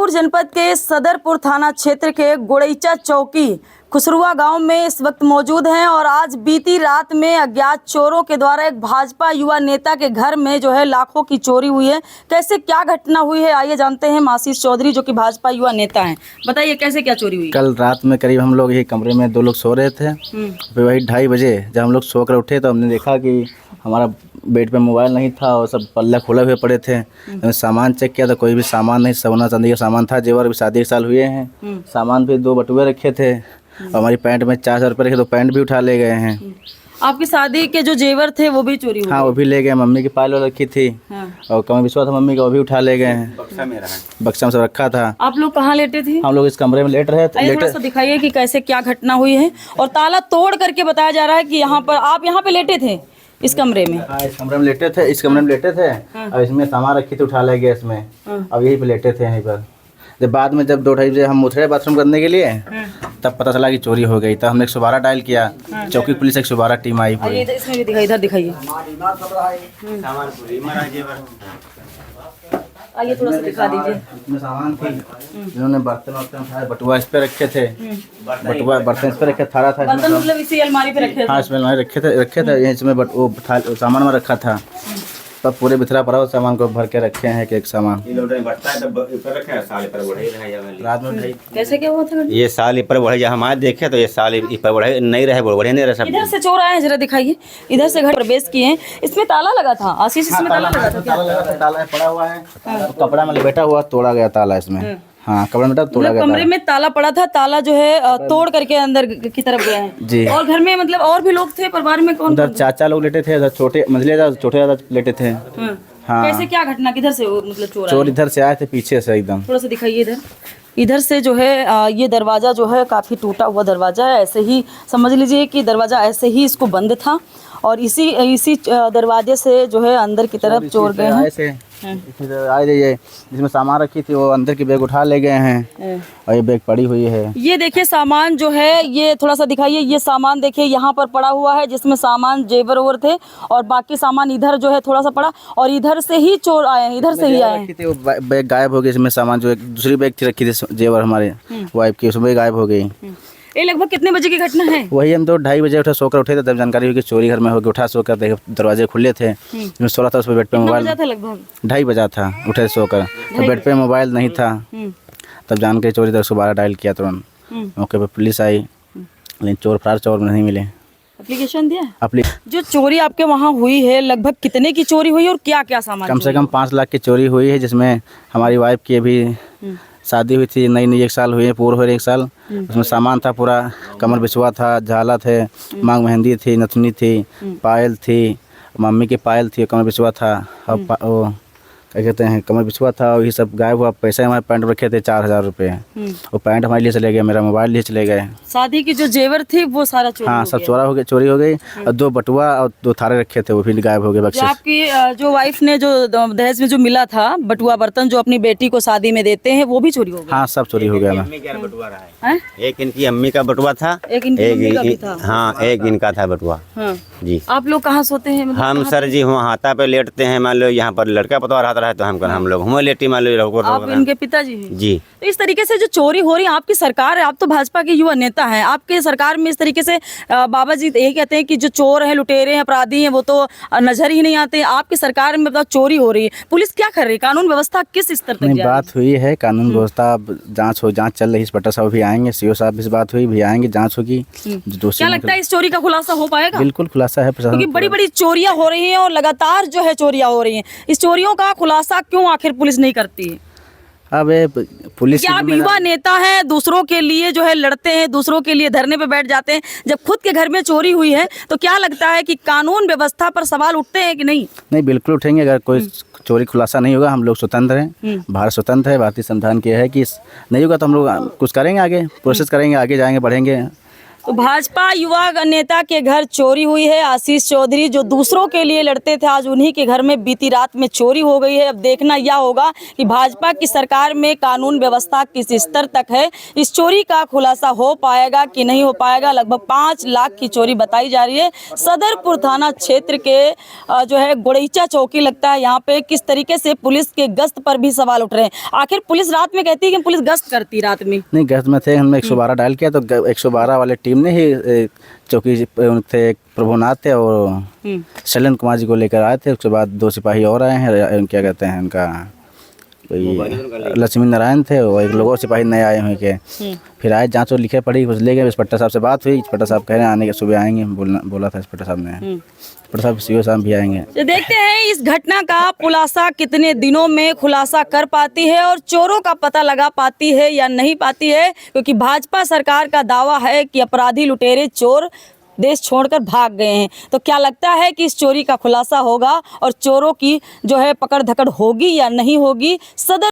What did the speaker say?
सीतापुर जनपद के सदरपुर थाना क्षेत्र के गोड़ैचा चौकी खुसरुआ गांव में इस वक्त मौजूद हैं और आज बीती रात में अज्ञात चोरों के द्वारा एक भाजपा युवा नेता के घर में जो है लाखों की चोरी हुई है। कैसे क्या घटना हुई है आइए जानते हैं आशीष चौधरी जो कि भाजपा युवा नेता हैं। बताइए कैसे क्या चोरी हुई? कल रात में करीब हम लोग यही कमरे में 2 लोग सो रहे थे। फिर वही 2:30 बजे जब हम लोग सो कर उठे तो हमने देखा कि हमारा बेड पे मोबाइल नहीं था और सब पल्ले खुले हुए पड़े थे। हमने सामान चेक किया तो कोई भी सामान नहीं, सोना चांदी का सामान था, जेवर भी शादी के साल हुए हैं। सामान पे 2 बटुए रखे थे और हमारी पैंट में 4,000 रुपये रखे तो पैंट भी उठा ले गए हैं। आपकी शादी के जो जेवर थे वो भी चोरी हुए? हाँ वो भी ले गए। मम्मी की पायल रखी थी और कमर बिछवा था मम्मी का, वो भी उठा ले गए हैं। बक्सा में सब रखा था। आप लोग कहाँ लेटे थे? हम लोग इस कमरे में लेट रहे थे। थोड़ा सा दिखाइए कि कैसे क्या घटना हुई है। और ताला तोड़ करके बताया जा रहा है कि यहाँ पर आप यहाँ पे लेटे थे इस कमरे में? हाँ इस कमरे में लेटे थे, इस कमरे में लेटे थे और इसमें सामान रखी थी, उठा ले गए इसमें। अब यहीं पे लेटे थे यहीं पर। जब बाद में जब 2-2:30 बजे हम उठे बाथरूम करने के लिए तब पता चला कि चोरी हो गई। तब हमने 112 डायल किया। चौकी पुलिस 112 टीम आई पूरी। इसमें भी दिखाइए, इधर दिखाइए। आइए थोड़ा सा दिखा दीजिए। इसमें सामान थी, जिन्होंने बर्तन उठाए, बटुआ इस पे रखे थे, बटुआ बर्तन इस पे रखे, थारा था बर्तन मतलब इसी अलमारी पे रखे थे? हाँ इसमें अलमारी रखे थे इसमें वो सामान में रखा था। तब पूरे बिथरा पड़ा हुआ सामान को भर के रखे हैं एक सामान। रात में कैसे क्या हुआ था? ये साल ऊपर बढ़े जा हमारे देखे तो ये साल ऊपर बढ़े नहीं रहे, बढ़े नहीं रहे सब। इधर से चोर आए हैं, जरा दिखाइए। इधर से घर प्रवेश किए हैं। इसमें ताला लगा था आशीष? इसमें ताला लगा था क्या? ताला पड़ा हुआ है, कपड़ा में लपेटा हुआ, तोड़ा गया ताला इसमें। हाँ कपड़ा में तोड़ा गया। कमरे में ताला पड़ा था, ताला जो है तोड़ करके अंदर की तरफ गया है जी। और घर में मतलब और भी लोग थे परिवार में? कौन? उधर चाचा लोग लेटे थे, छोटे मंझले छोटे लेटे थे। हाँ कैसे क्या घटना? किधर से मतलब चोर इधर से आए थे पीछे से एकदम। थोड़ा सा दिखाइए इधर। इधर से जो है ये दरवाज़ा जो है काफ़ी टूटा हुआ दरवाज़ा है। ऐसे ही समझ लीजिए कि दरवाज़ा ऐसे ही इसको बंद था और इसी दरवाजे से जो है अंदर की तरफ चोर गए हैं। आए ये जिसमें सामान रखी थी वो अंदर की बैग उठा ले गए हैं और ये बैग पड़ी हुई है। ये देखिए सामान जो है, ये थोड़ा सा दिखाइए। ये सामान देखिए यहाँ पर पड़ा हुआ है जिसमें सामान जेवर ओवर थे और बाकी सामान इधर जो है थोड़ा सा पड़ा और इधर से ही चोर आए हैं, इधर से ही आए हैं। वो बैग गायब हो गई, इसमें सामान जो एक दूसरी बैग थी रखी थी जेवर हमारे वाइफ की, उसमें गायब हो गई। ये लगभग कितने बजे की घटना है? वही हम तो 2:30 बजे उठे, सोकर उठे थे तब जानकारी हुई कि चोरी घर में होगी। उठा सोकर देखे दरवाजे खुले थे, जिसमें सोला था, उस पर बेड पे मोबाइल था लगभग 2:30 बजा था। उठे सोकर तो बेड पे मोबाइल नहीं था, तब जानकारी चोरी था, 112 डायल किया तुरंत। मौके पर पुलिस आई लेकिन चोर नहीं मिले। एप्लीकेशन दिया? जो चोरी आपके वहाँ हुई है लगभग कितने की चोरी हुई और क्या क्या सामान? कम से कम 5 लाख की चोरी हुई है, जिसमें हमारी वाइफ की अभी शादी हुई थी, नई 1 साल हुई है, पूरा हुए 1 साल। उसमें सामान था पूरा, कमर बिछवा था, झाला थे, मांग मेहंदी थी, नथुनी थी, पायल थी, मम्मी की पायल थी, कमर बिछवा था और वो क्या कहते हैं कमर बिछवा था और ये सब गायब हुआ। पैसे हमारे पैंट रखे थे 4,000 रुपये, वो पैंट हमारे लिए चले गए, मेरा मोबाइल लिए चले गए। शादी की जो जेवर थी वो सारा चोरी? हाँ सब चोरी हो गई और 2 बटुआ और 2 थारे रखे थे वो भी गायब हो गए बक्से। आपकी जो वाइफ ने जो दहेज में जो मिला था बटुआ बर्तन जो अपनी बेटी को शादी में देते हैं वो भी चोरी हो गया? हाँ सब चोरी हो गया। एक इनकी अम्मी का बटुआ था, एक इनका था बटुआ जी। आप लोग कहाँ सोते हैं? हम सर जी वहाँ हाथा पे लेटते हैं, मान लो यहाँ पर लड़का पतवा रहता है तो हम लोग हुए लेटी, मान लो आप इनके पिताजी हैं? जी। तो इस तरीके से जो चोरी हो रही है, आपकी सरकार है, आप तो भाजपा के युवा नेता हैं, आपके सरकार में इस तरीके से बाबा जी यही कहते हैं कि जो चोर हैं, लुटेरे हैं, अपराधी हैं वो तो नजर ही नहीं आते। आपकी सरकार में मतलब चोरी हो रही है, पुलिस क्या कर रही है? कानून व्यवस्था किस स्तर तक? बात हुई है कानून व्यवस्था, जांच चल रही है। इंस्पेक्टर साहब भी आएंगे, सीओ साहब भी बात हुई, भी आएंगे, जांच होगी। क्या लगता है इस चोरी का खुलासा हो पाएगा? बिल्कुल खुलासा है, क्योंकि बड़ी बड़ी चोरियां हो रही हैं और लगातार जो है चोरियां हो रही हैं। इस चोरियों का खुलासा क्यों आखिर पुलिस नहीं करती है? अब पुलिस क्या आप युवा नेता हैं, दूसरों के लिए जो है लड़ते हैं, दूसरों के लिए धरने पे बैठ जाते हैं, जब खुद के घर में चोरी हुई है तो क्या लगता है कि कानून व्यवस्था पर सवाल उठते हैं कि नहीं? नहीं बिल्कुल उठेंगे। अगर कोई चोरी खुलासा नहीं होगा, हम लोग स्वतंत्र हैं, भारत स्वतंत्र है, भारतीय संविधान की है कि नहीं होगा तो हम लोग कुछ करेंगे, आगे प्रोसेस करेंगे, आगे जाएंगे, बढ़ेंगे। तो भाजपा युवा नेता के घर चोरी हुई है। आशीष चौधरी जो दूसरों के लिए लड़ते थे, आज उन्हीं के घर में बीती रात में चोरी हो गई है। अब देखना यह होगा कि भाजपा की सरकार में कानून व्यवस्था किस स्तर तक है, इस चोरी का खुलासा हो पाएगा कि नहीं हो पाएगा। लगभग 5 लाख की चोरी बताई जा रही है। सदरपुर थाना क्षेत्र के जो है गुड़ैचा चौकी लगता है, यहाँ पे किस तरीके से पुलिस के गश्त पर भी सवाल उठ रहे हैं। आखिर पुलिस रात में कहती है कि पुलिस गश्त करती रात में, नहीं गश्त में थे, हमने 112 डायल किया तो 112 वाले टीम ने ही चौकी थे, प्रभुनाथ थे और शैलेंद्र कुमार जी को लेकर आए थे। उसके बाद 2 सिपाही और आए हैं, क्या कहते हैं उनका, कोई लक्ष्मी नारायण थे और एक लोगों सिपाही नए आए हुए के। फिर आए, जांच और लिखे पड़ी, कुछ ले गए। इंस्पेक्टर साहब से बात हुई, इंस्पेक्टर साहब कह रहे हैं आने के सुबह आएंगे, बोला था इंस्पेक्टर साहब ने। इंस्पेक्टर साहब सीओ साहब भी आएंगे। तो देखते हैं इस घटना का खुलासा कितने दिनों में खुलासा कर पाती है और चोरों का पता लगा पाती है या नहीं पाती है, क्योंकि भाजपा सरकार का दावा है कि अपराधी लुटेरे चोर देश छोड़कर भाग गए हैं। तो क्या लगता है कि इस चोरी का खुलासा होगा और चोरों की जो है पकड़ धकड़ होगी या नहीं होगी। सदर